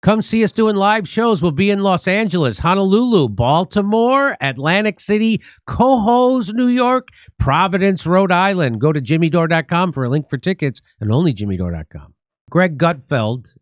Come see us doing live shows. We'll be in Los Angeles, Honolulu, Baltimore, Atlantic City, Cohoes, New York, Providence, Rhode Island. Go to jimmydore.com for a link for tickets, and only jimmydore.com. Greg Gutfeld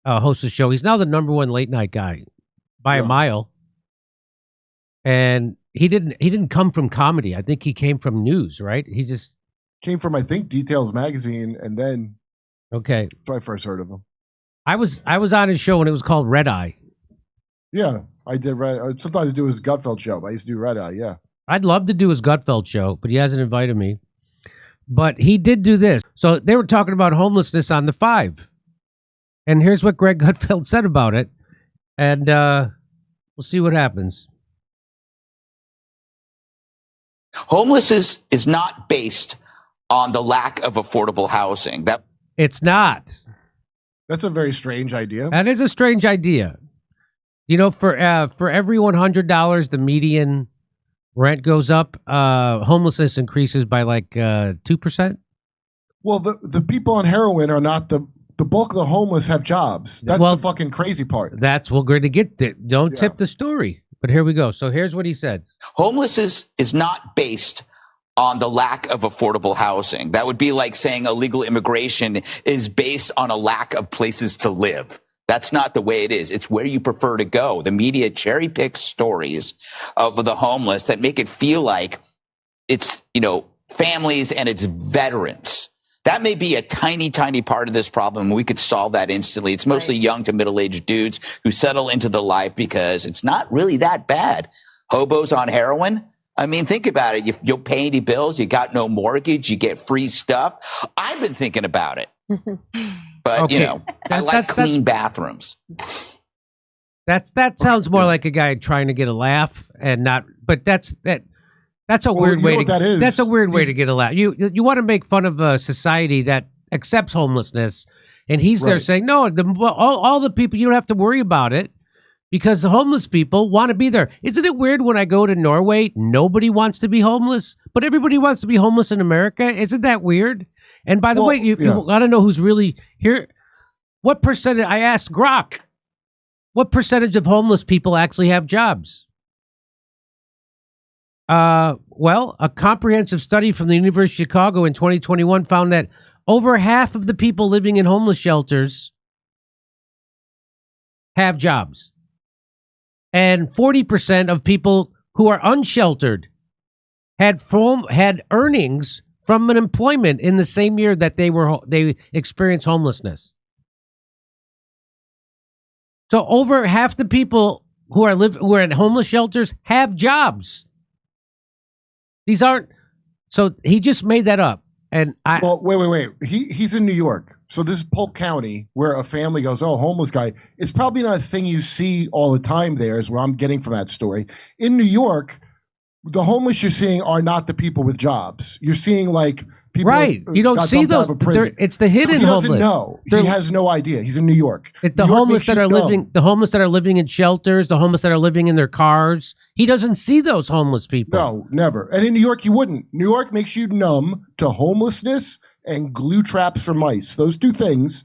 hosts the show. He's now the #1 late night guy by a mile. And he didn't come from comedy. I think he came from news, right? He just came from, I think, Details magazine, and then okay. I first heard of him. I was on his show when it was called Red Eye. Yeah, I did. Sometimes I do his Gutfeld show, but I used to do Red Eye. Yeah, I'd love to do his Gutfeld show, but he hasn't invited me. But he did do this. So they were talking about homelessness on the 5, and here's what Greg Gutfeld said about it, and we'll see what happens. Homelessness is not based on the lack of affordable housing. It's not. That's a very strange idea. That is a strange idea. You know, for every $100 the median rent goes up, homelessness increases by like 2%. Well, the people on heroin are not the bulk of the homeless have jobs. That's the fucking crazy part. That's what we're going to get there. Don't tip the story. But here we go. So here's what he said. Homelessness is not based on the lack of affordable housing. That would be like saying illegal immigration is based on a lack of places to live. That's not the way it is. It's where you prefer to go. The media cherry picks stories of the homeless that make it feel like it's, families and it's veterans. That may be a tiny, tiny part of this problem. We could solve that instantly. It's mostly young to middle-aged dudes who settle into the life because it's not really that bad. Hobos on heroin. I mean, think about it. You don't pay any bills. You got no mortgage. You get free stuff. I've been thinking about it. But, I like clean bathrooms. That sounds more like a guy trying to get a laugh and not, but that's a weird way to, that's a weird way to get a laugh. You want to make fun of a society that accepts homelessness, and he's there saying, no, all the people, you don't have to worry about it. Because the homeless people want to be there. Isn't it weird when I go to Norway, nobody wants to be homeless, but everybody wants to be homeless in America? Isn't that weird? And by the way, you got to know who's really here. What percentage, I asked Grok, what percentage of homeless people actually have jobs? Well, a comprehensive study from the University of Chicago in 2021 found that over half of the people living in homeless shelters have jobs. And 40% of people who are unsheltered had earnings from an employment in the same year that they experienced homelessness. So over half the people who are in homeless shelters have jobs. These aren't. So he just made that up. And wait. He's in New York. So this is Polk County, where a family goes, oh, homeless guy. It's probably not a thing you see all the time there, is what I'm getting from that story. In New York, the homeless you're seeing are not the people with jobs. You're seeing like people. Right. You don't see those. It's the hidden homeless. He doesn't know. He has no idea. He's in New York. The homeless that are living in shelters, the homeless that are living in their cars. He doesn't see those homeless people. No, never. And in New York, you wouldn't. New York makes you numb to homelessness and glue traps for mice. Those two things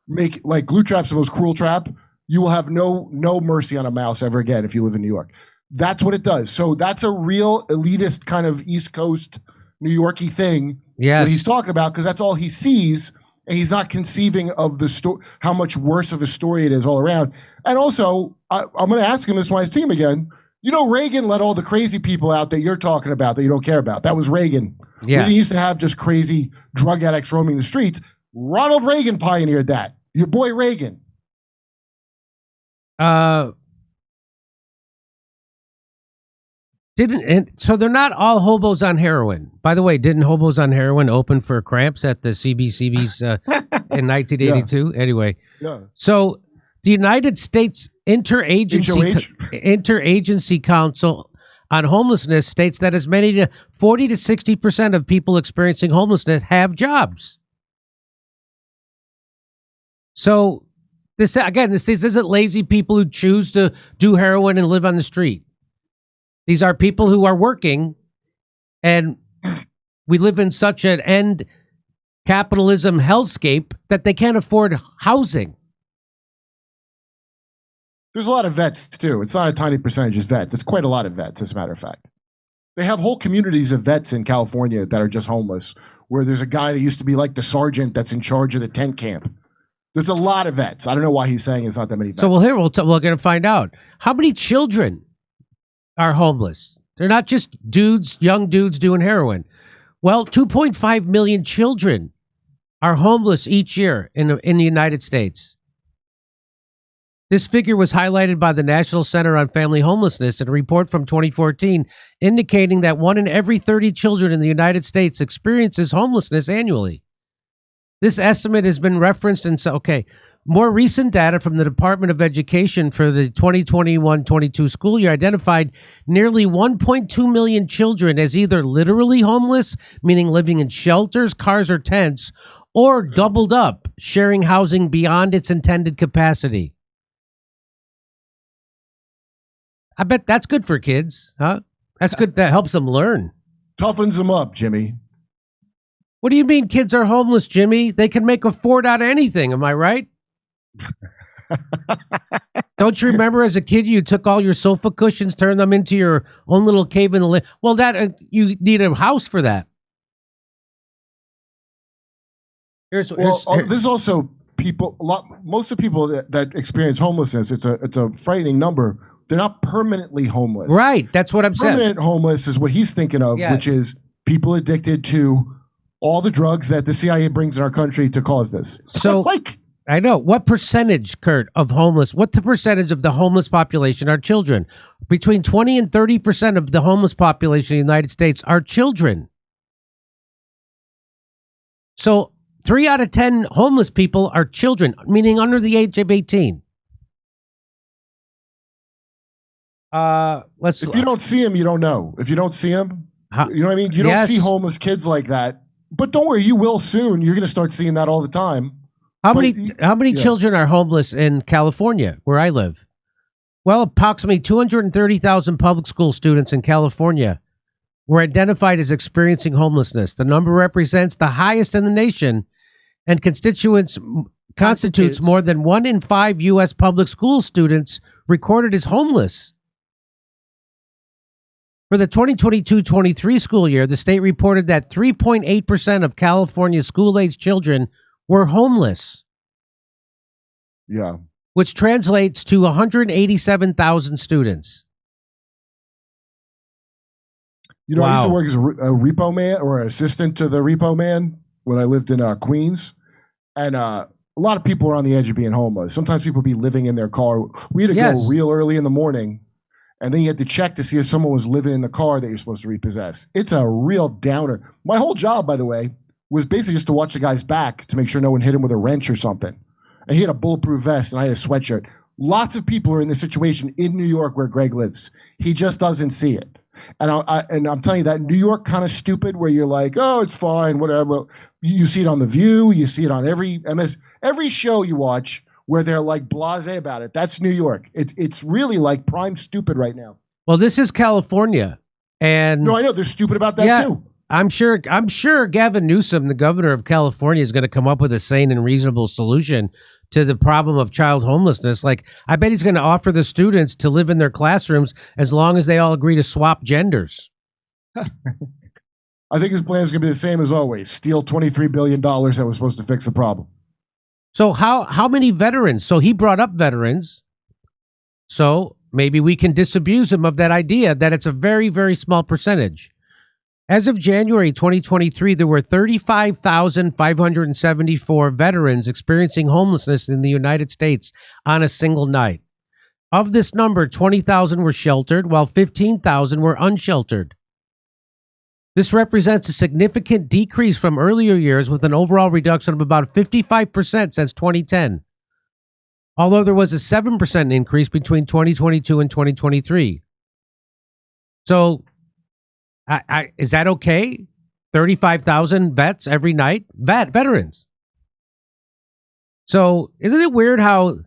make, like, glue traps the most cruel trap. You will have no mercy on a mouse ever again if you live in New York. That's what it does. So that's a real elitist kind of East Coast New Yorky thing that he's talking about, because that's all he sees, and he's not conceiving of the how much worse of a story it is all around. And also, I'm going to ask him this when I see him again. Reagan let all the crazy people out that you're talking about that you don't care about. That was Reagan. Yeah. We didn't used to have just crazy drug addicts roaming the streets. Ronald Reagan pioneered that. Your boy Reagan. So they're not all hobos on heroin. By the way, didn't hobos on heroin open for Cramps at the CBCB's in 1982? Yeah. Anyway, so the United States Interagency Council on Homelessness states that as many to 40 to 60% of people experiencing homelessness have jobs. So this isn't lazy people who choose to do heroin and live on the street. These are people who are working, and we live in such an end capitalism hellscape that they can't afford housing. There's a lot of vets, too. It's not a tiny percentage of vets. It's quite a lot of vets, as a matter of fact. They have whole communities of vets in California that are just homeless, where there's a guy that used to be like the sergeant that's in charge of the tent camp. There's a lot of vets. I don't know why he's saying it's not that many vets. So we're going to find out. How many children are homeless? They're not just dudes, young dudes doing heroin. Well, 2.5 million children are homeless each year in the United States. This figure was highlighted by the National Center on Family Homelessness in a report from 2014 indicating that 1 in every 30 children in the United States experiences homelessness annually. This estimate has been referenced in more recent data from the Department of Education for the 2021-22 school year identified nearly 1.2 million children as either literally homeless, meaning living in shelters, cars, or tents, or doubled up, sharing housing beyond its intended capacity. I bet that's good for kids, huh? That's good. That helps them learn. Toughens them up, Jimmy. What do you mean kids are homeless, Jimmy? They can make a fort out of anything. Am I right? Don't you remember as a kid you took all your sofa cushions, turned them into your own little cave in the well, that you need a house for that. This is also people. Most of the people that experience homelessness, it's a frightening number. They're not permanently homeless. Right. That's what I'm saying. Permanent homeless is what he's thinking of, which is people addicted to all the drugs that the CIA brings in our country to cause this. So, I know. What percentage, Kurt, of homeless, what the percentage of the homeless population are children? Between 20 and 30% of the homeless population in the United States are children. So 3 out of 10 homeless people are children, meaning under the age of 18. If you don't see him, you don't know. If you don't see him, you know what I mean? You don't see homeless kids like that. But don't worry, you will soon. You're going to start seeing that all the time. How many children are homeless in California, where I live? Well, approximately 230,000 public school students in California were identified as experiencing homelessness. The number represents the highest in the nation and constitutes more than 1 in 5 U.S. public school students recorded as homeless. For the 2022-23 school year, the state reported that 3.8% of California's school-age children were homeless. Yeah. Which translates to 187,000 students. You know, I used to work as a repo man or assistant to the repo man when I lived in Queens. And a lot of people were on the edge of being homeless. Sometimes people would be living in their car. We had to go real early in the morning. And then you had to check to see if someone was living in the car that you're supposed to repossess. It's a real downer. My whole job, by the way, was basically just to watch the guy's back to make sure no one hit him with a wrench or something. And he had a bulletproof vest, and I had a sweatshirt. Lots of people are in this situation in New York where Greg lives. He just doesn't see it. And I'm telling you that New York kind of stupid where you're like, oh, it's fine, whatever. You see it on The View. You see it on every show you watch where they're like blasé about it. That's New York. It's really like prime stupid right now. Well, this is California, and no, I know they're stupid about that too. I'm sure Gavin Newsom, the governor of California, is going to come up with a sane and reasonable solution to the problem of child homelessness. Like, I bet he's going to offer the students to live in their classrooms as long as they all agree to swap genders. I think his plan is going to be the same as always: steal $23 billion that was supposed to fix the problem. So how many veterans? So he brought up veterans. So maybe we can disabuse him of that idea that it's a very, very small percentage. As of January 2023, there were 35,574 veterans experiencing homelessness in the United States on a single night. Of this number, 20,000 were sheltered, while 15,000 were unsheltered. This represents a significant decrease from earlier years, with an overall reduction of about 55% since 2010. Although there was a 7% increase between 2022 and 2023. So, is that okay? 35,000 vets every night? Veterans. So, isn't it weird how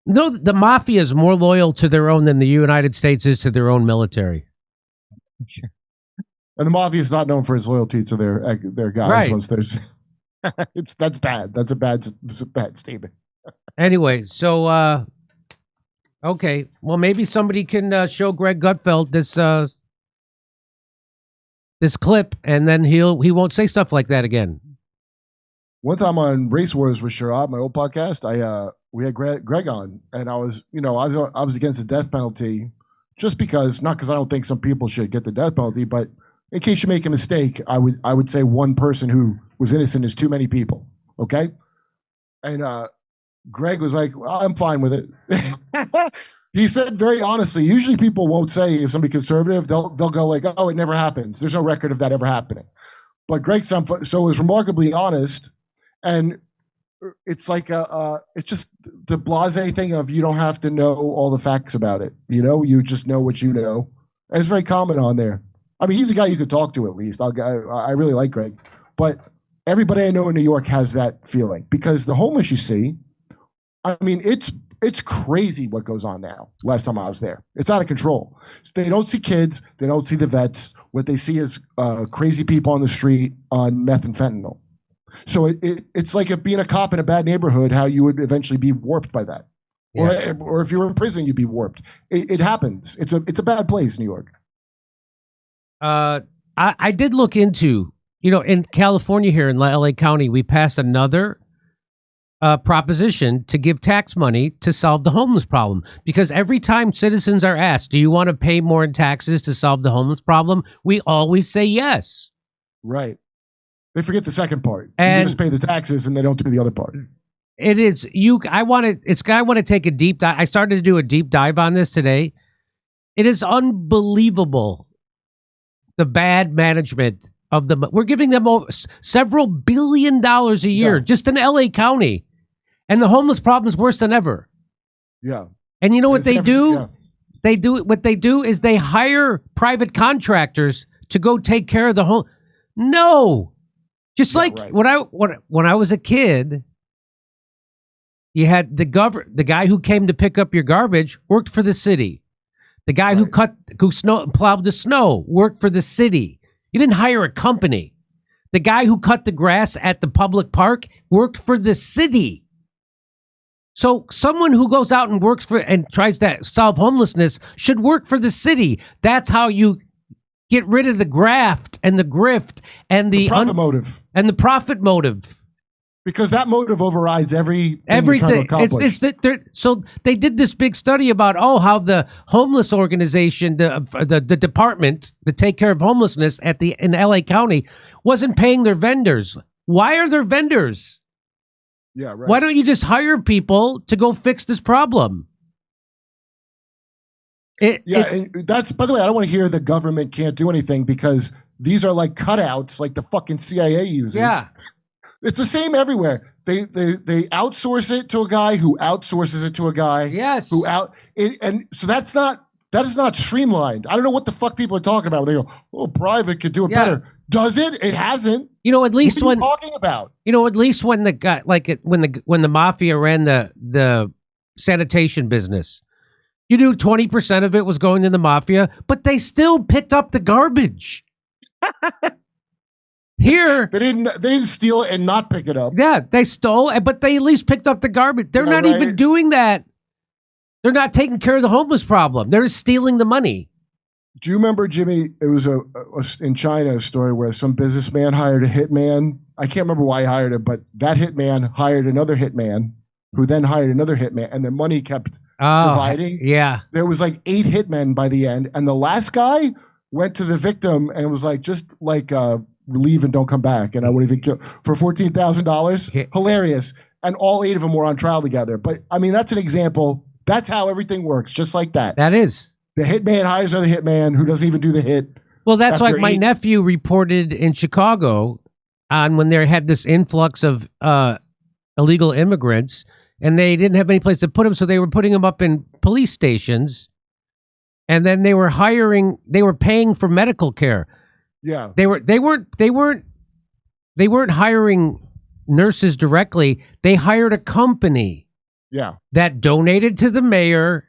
the mafia is more loyal to their own than the United States is to their own military? And the mafia is not known for its loyalty to their guys. Right. Once there's, that's bad. That's a bad statement. Anyway, so Okay. Well, maybe somebody can show Greg Gutfeld this clip, and then he won't say stuff like that again. One time on Race Wars with Sherrod, my old podcast, we had Greg on, and I was against the death penalty, just because, not because I don't think some people should get the death penalty, but in case you make a mistake, I would say one person who was innocent is too many people. Okay, and Greg was like, well, "I'm fine with it." He said very honestly. Usually, people won't say, if somebody conservative, they'll go like, "Oh, it never happens. There's no record of that ever happening." But Greg, so was remarkably honest, and it's like it's just the blasé thing of, you don't have to know all the facts about it. You just know what you know, and it's very common on there. I mean, he's a guy you could talk to at least. I really like Greg, but everybody I know in New York has that feeling, because the homeless you see, I mean, it's crazy what goes on now. Last time I was there, it's out of control. They don't see kids. They don't see the vets. What they see is crazy people on the street on meth and fentanyl. So it's like being a cop in a bad neighborhood, how you would eventually be warped by that. Yeah. Or if you were in prison, you'd be warped. It happens. It's a bad place, New York. I did look into, in California here in LA County, we passed another proposition to give tax money to solve the homeless problem, because every time citizens are asked, do you want to pay more in taxes to solve the homeless problem, we always say yes. Right. They forget the second part. And you just pay the taxes and they don't do the other part. It is I want to take a deep dive. I started to do a deep dive on this today. It is unbelievable, the bad management of we're giving them several $1 billion a year just in LA County. And the homeless problem is worse than ever. Yeah. And you know what they do? Yeah. What they do is they hire private contractors to go take care of the home. No. Just like right. when I was a kid, you had the guy who came to pick up your garbage worked for the city. The guy who plowed the snow worked for the city. You didn't hire a company. The guy who cut the grass at the public park worked for the city. So someone who goes out and works and tries to solve homelessness should work for the city. That's how you get rid of the graft and the grift and the profit motive. And the profit motive. Because that motive overrides everything. So they did this big study about how the homeless organization, the department to take care of homelessness in LA County, wasn't paying their vendors. Why are there vendors? Yeah, right. Why don't you just hire people to go fix this problem? And that's, by the way, I don't want to hear the government can't do anything, because these are like cutouts, like the fucking CIA uses. Yeah. It's the same everywhere. They outsource it to a guy who outsources it to a guy. Yes. And so that is not streamlined. I don't know what the fuck people are talking about when they go, private could do it better. Does it? It hasn't. At least what are you talking about? At least when the guy, when the mafia ran the sanitation business, you knew 20% of it was going to the mafia, but they still picked up the garbage. Here, they didn't steal it and not pick it up. Yeah, they stole, but they at least picked up the garbage. They're not even doing that. They're not taking care of the homeless problem. They're just stealing the money. Do you remember, Jimmy? It was in China, a story where some businessman hired a hitman. I can't remember why he hired him, but that hitman hired another hitman, who then hired another hitman, and the money kept dividing. Yeah, there was like 8 hitmen by the end, and the last guy went to the victim and was like, just like leave and don't come back, and I would even kill for $14,000. Hilarious. And all 8 of them were on trial together. But I mean, that's an example. That's how everything works, just like that. That is. The hitman hires another hitman who doesn't even do the hit. Well, that's like my nephew reported in Chicago on when they had this influx of illegal immigrants, and they didn't have any place to put them, so they were putting them up in police stations, and then they were paying for medical care. Yeah. They weren't hiring nurses directly. They hired a company. Yeah. That donated to the mayor,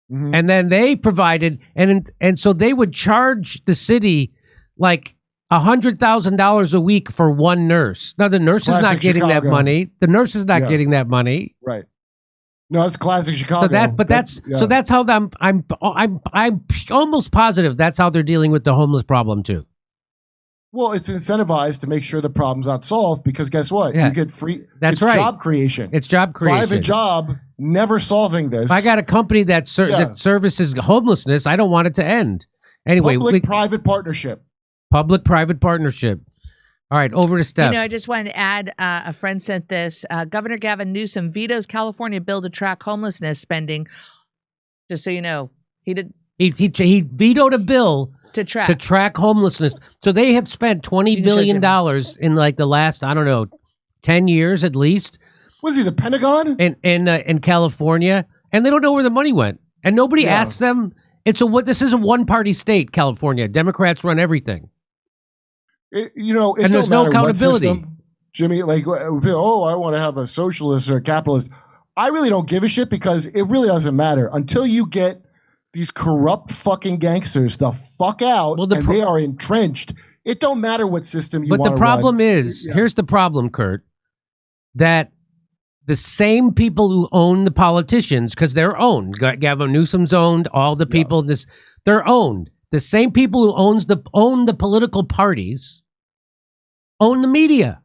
and then they provided, and so they would charge the city like $100,000 a week for one nurse. Now the nurse is not getting that money. The nurse is not getting that money. Right. No, that's classic Chicago. So that's how I'm almost positive that's how they're dealing with the homeless problem too. Well, it's incentivized to make sure the problem's not solved because guess what? Yeah. You get free. That's right. Job creation. It's job creation. Private job, never solving this. If I got a company that services homelessness, I don't want it to end. Anyway, public-private partnership. Public-private partnership. All right, over to Steph. I just wanted to add, a friend sent this. Governor Gavin Newsom vetoes California bill to track homelessness spending. Just so you know, he did. He vetoed a bill to track homelessness. So they have spent $20 billion in like the last, 10 years at least. Was he the Pentagon? In California, and they don't know where the money went, and nobody asked them. This is a one-party state, California. Democrats run everything. And there's no accountability. Jimmy, I want to have a socialist or a capitalist. I really don't give a shit because it really doesn't matter until you get these corrupt fucking gangsters the fuck out and they are entrenched. It don't matter what system you want to run. But the problem is, here's the problem, Kurt, that the same people who own the politicians, because they're owned, Gavin Newsom's owned, all the people in this, they're owned. The same people who own the political parties own the media.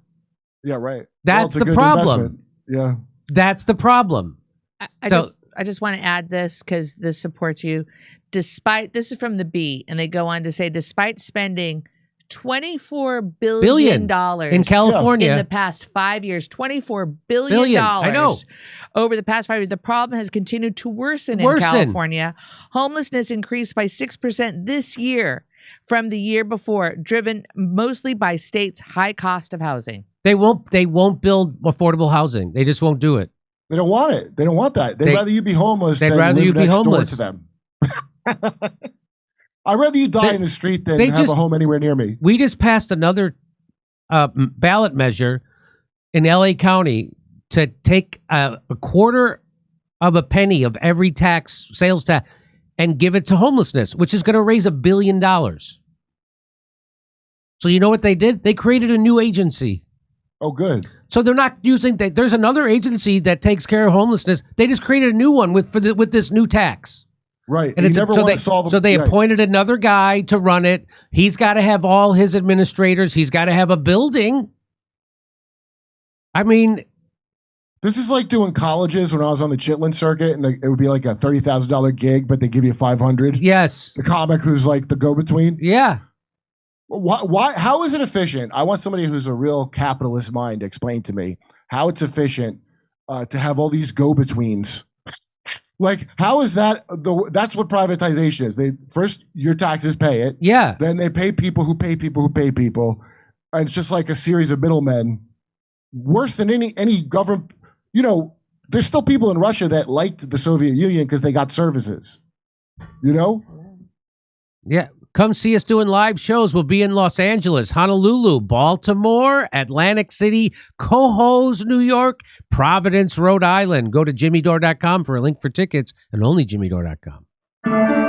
Yeah, right. That's the problem. Investment. Yeah. That's the problem. I just want to add this because this supports you. This is from the Bee, and they go on to say, despite spending $24 billion in California in the past 5 years, $24 billion. I know. Over the past 5 years, the problem has continued to worsen in California. Homelessness increased by 6% this year from the year before, driven mostly by states' high cost of housing. They won't build affordable housing. They just won't do it. They don't want it. They don't want that. They'd rather you be homeless than live next door to them. I'd rather you die in the street than have a home anywhere near me. We just passed another ballot measure in LA County to take a quarter of a penny of every sales tax, and give it to homelessness, which is going to raise $1 billion. So you know what they did? They created a new agency. Oh, good. So they're not using that. There's another agency that takes care of homelessness. They just created a new one with this new tax. Right. And they appointed another guy to run it. He's got to have all his administrators. He's got to have a building. I mean, this is like doing colleges when I was on the Chitlin circuit, and it would be like a $30,000 gig, but they give you $500. Yes. The comic who's like the go-between. Yeah. Why? How is it efficient? I want somebody who's a real capitalist mind to explain to me how it's efficient to have all these go-betweens. Like, how is that? That's what privatization is. They first your taxes pay it. Yeah. Then they pay people who pay people who pay people, and it's just like a series of middlemen. Worse than any government. There's still people in Russia that liked the Soviet Union because they got services. Yeah. Come see us doing live shows. We'll be in Los Angeles, Honolulu, Baltimore, Atlantic City, Cohoes, New York, Providence, Rhode Island. Go to jimmydore.com for a link for tickets, and only jimmydore.com.